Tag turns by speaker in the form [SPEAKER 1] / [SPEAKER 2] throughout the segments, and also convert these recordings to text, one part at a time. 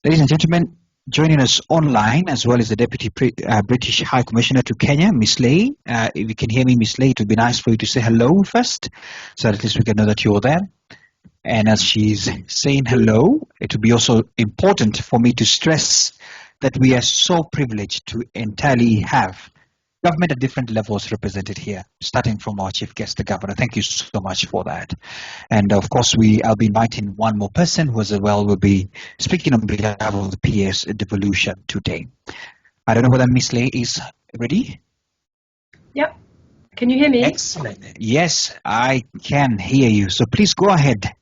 [SPEAKER 1] Ladies and gentlemen, joining us online as well as the Deputy British High Commissioner to Kenya, Miss Leigh. If you can hear me, Miss Leigh, it would be nice for you to say hello first, so at least we can know that you're there. And as she's saying hello, it would be also important for me to stress that we are so privileged to entirely have government at different levels represented here, starting from our chief guest, the governor. Thank you so much for that. And of course, I'll be inviting one more person who as well will be speaking on behalf of the PS devolution today. I don't know whether Miss Leigh is ready.
[SPEAKER 2] Yep. Can you hear me?
[SPEAKER 1] Excellent. Yes, I can hear you. So please go ahead.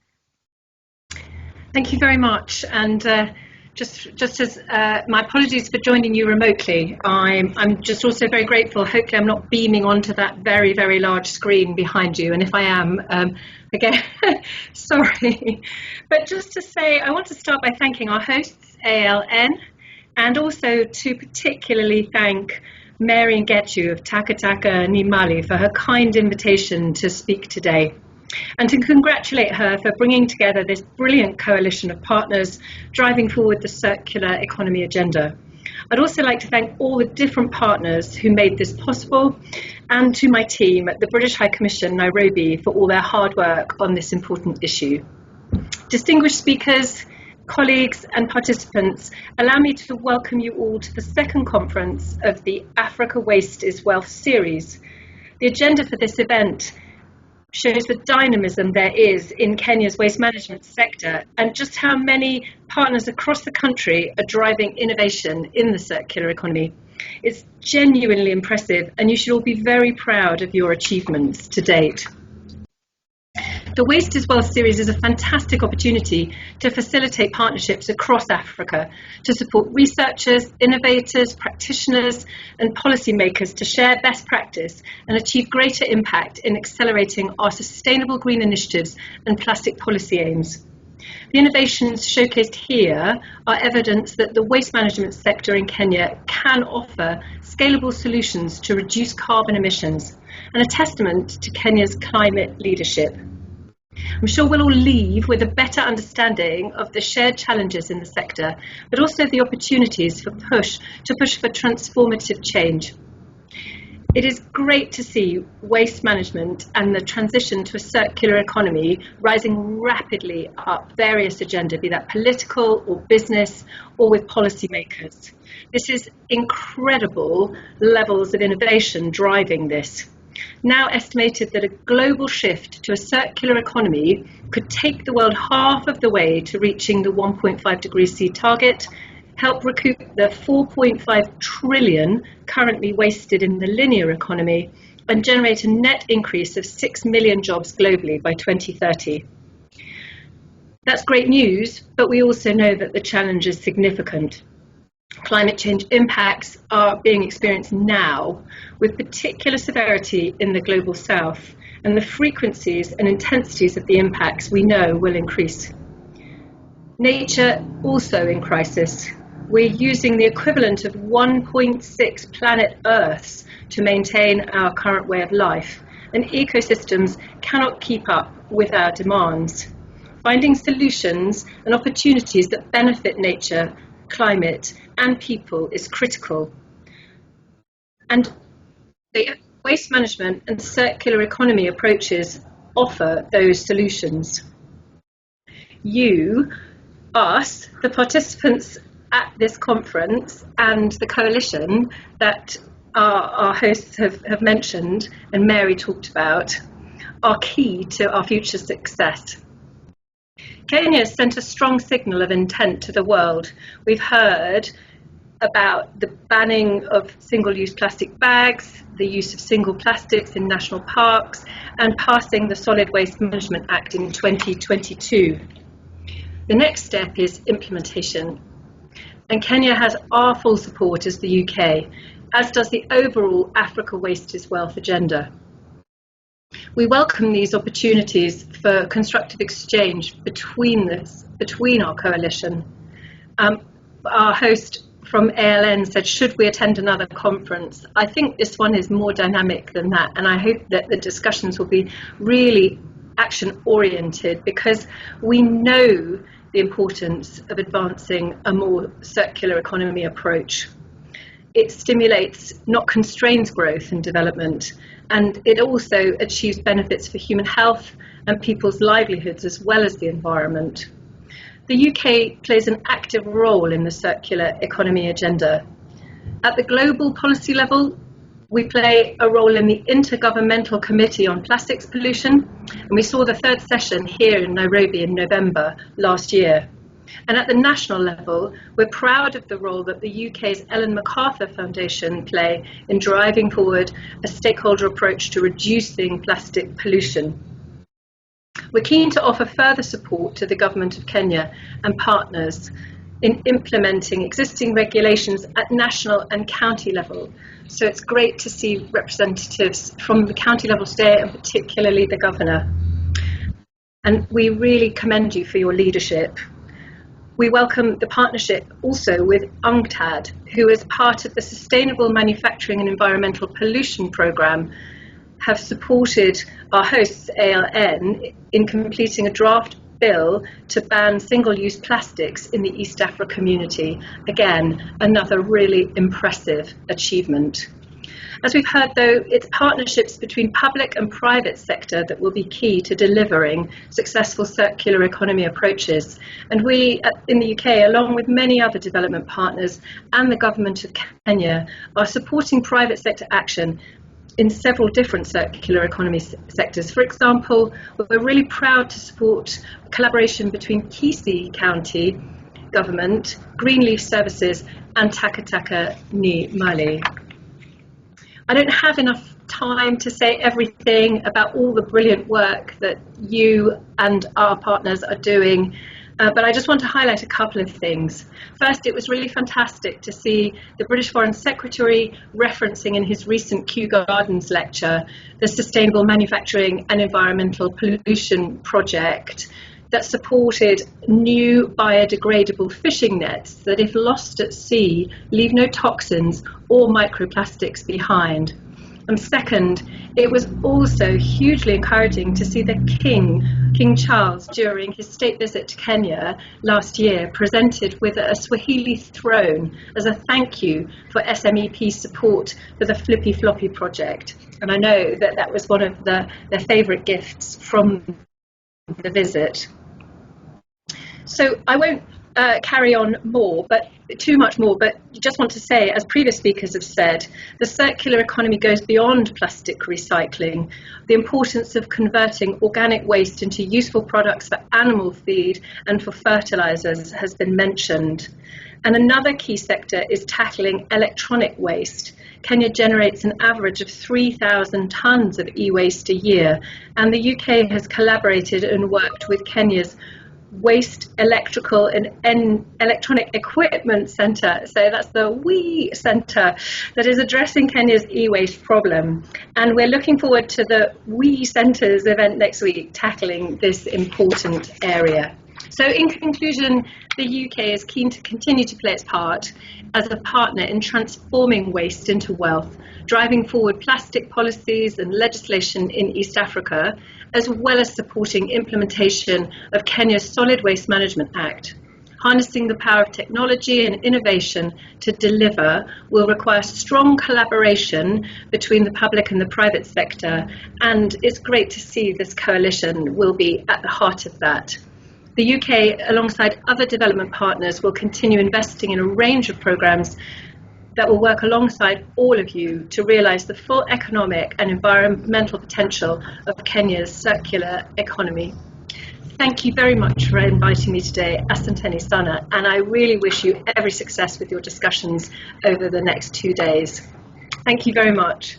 [SPEAKER 2] Thank you very much. And just as my apologies for joining you remotely. I'm just also very grateful. Hopefully I'm not beaming onto that very, very large screen behind you. And if I am, again, sorry. But just to say, I want to start by thanking our hosts, ALN, and also to particularly thank Mary Ngechu of Takataka Nimali for her kind invitation to speak today, and to congratulate her for bringing together this brilliant coalition of partners driving forward the circular economy agenda. I'd also like to thank all the different partners who made this possible, and to my team at the British High Commission, Nairobi, for all their hard work on this important issue. Distinguished speakers, colleagues and participants, allow me to welcome you all to the second conference of the Africa Waste is Wealth series. The agenda for this event shows the dynamism there is in Kenya's waste management sector and just how many partners across the country are driving innovation in the circular economy. It's genuinely impressive, and you should all be very proud of your achievements to date. The Waste is Wealth series is a fantastic opportunity to facilitate partnerships across Africa, to support researchers, innovators, practitioners and policymakers to share best practice and achieve greater impact in accelerating our sustainable green initiatives and plastic policy aims. The innovations showcased here are evidence that the waste management sector in Kenya can offer scalable solutions to reduce carbon emissions, and a testament to Kenya's climate leadership. I'm sure we'll all leave with a better understanding of the shared challenges in the sector, but also the opportunities to push for transformative change. It is great to see waste management and the transition to a circular economy rising rapidly up various agendas, be that political or business or with policymakers. This is incredible levels of innovation driving this. Now estimated that a global shift to a circular economy could take the world half of the way to reaching the 1.5 degrees C target, help recoup the 4.5 trillion currently wasted in the linear economy, and generate a net increase of 6 million jobs globally by 2030. That's great news, but we also know that the challenge is significant. Climate change impacts are being experienced now with particular severity in the global south, and the frequencies and intensities of the impacts we know will increase. Nature also in crisis. We're using the equivalent of 1.6 planet Earths to maintain our current way of life, and ecosystems cannot keep up with our demands. Finding solutions and opportunities that benefit nature, climate and people is critical. And the waste management and circular economy approaches offer those solutions. You, us, the participants at this conference and the coalition that our hosts have mentioned and Mary talked about are key to our future success. Kenya has sent a strong signal of intent to the world. We've heard about the banning of single-use plastic bags, the use of single plastics in national parks, and passing the Solid Waste Management Act in 2022. The next step is implementation. And Kenya has our full support as the UK, as does the overall Africa Waste is Wealth agenda. We welcome these opportunities for constructive exchange between our coalition. Our host from ALN said, should we attend another conference? I think this one is more dynamic than that, and I hope that the discussions will be really action oriented, because we know the importance of advancing a more circular economy approach. It stimulates, not constrains, growth and development, and it also achieves benefits for human health and people's livelihoods as well as the environment. The UK plays an active role in the circular economy agenda. At the global policy level, we play a role in the Intergovernmental Committee on Plastics Pollution, and we saw the third session here in Nairobi in November last year. And at the national level, we're proud of the role that the UK's Ellen MacArthur Foundation play in driving forward a stakeholder approach to reducing plastic pollution. We're keen to offer further support to the Government of Kenya and partners in implementing existing regulations at national and county level. So it's great to see representatives from the county level today, and particularly the Governor. And we really commend you for your leadership. We welcome the partnership also with UNCTAD, who as part of the Sustainable Manufacturing and Environmental Pollution Programme have supported our hosts, ALN, in completing a draft bill to ban single-use plastics in the East Africa community. Again, another really impressive achievement. As we've heard, though, it's partnerships between public and private sector that will be key to delivering successful circular economy approaches. And we in the UK, along with many other development partners and the Government of Kenya, are supporting private sector action in several different circular economy sectors. For example, we're really proud to support collaboration between Kisii County Government, Greenleaf Services and Takataka Ni Mali. I don't have enough time to say everything about all the brilliant work that you and our partners are doing, but I just want to highlight a couple of things. First, it was really fantastic to see the British Foreign Secretary referencing in his recent Kew Gardens lecture the Sustainable Manufacturing and Environmental Pollution project that supported new biodegradable fishing nets that, if lost at sea, leave no toxins or microplastics behind. And second, it was also hugely encouraging to see that King Charles, during his state visit to Kenya last year, presented with a Swahili throne as a thank you for SMEP support for the Flippy Floppy project. And I know that that was one of their favourite gifts from the visit. So I won't carry on too much more, but just want to say, as previous speakers have said, the circular economy goes beyond plastic recycling. The importance of converting organic waste into useful products for animal feed and for fertilisers has been mentioned. And another key sector is tackling electronic waste. Kenya generates an average of 3,000 tonnes of e-waste a year, and the UK has collaborated and worked with Kenya's Waste Electrical and Electronic Equipment Centre, so that's the WEE Centre, that is addressing Kenya's e-waste problem. And we're looking forward to the WEE Centre's event next week, tackling this important area. So in conclusion, the UK is keen to continue to play its part as a partner in transforming waste into wealth, driving forward plastic policies and legislation in East Africa, as well as supporting implementation of Kenya's Solid Waste Management Act. Harnessing the power of technology and innovation to deliver will require strong collaboration between the public and the private sector, and it's great to see this coalition will be at the heart of that. The UK, alongside other development partners, will continue investing in a range of programmes that will work alongside all of you to realise the full economic and environmental potential of Kenya's circular economy. Thank you very much for inviting me today, Asanteni Sana, and I really wish you every success with your discussions over the next 2 days. Thank you very much.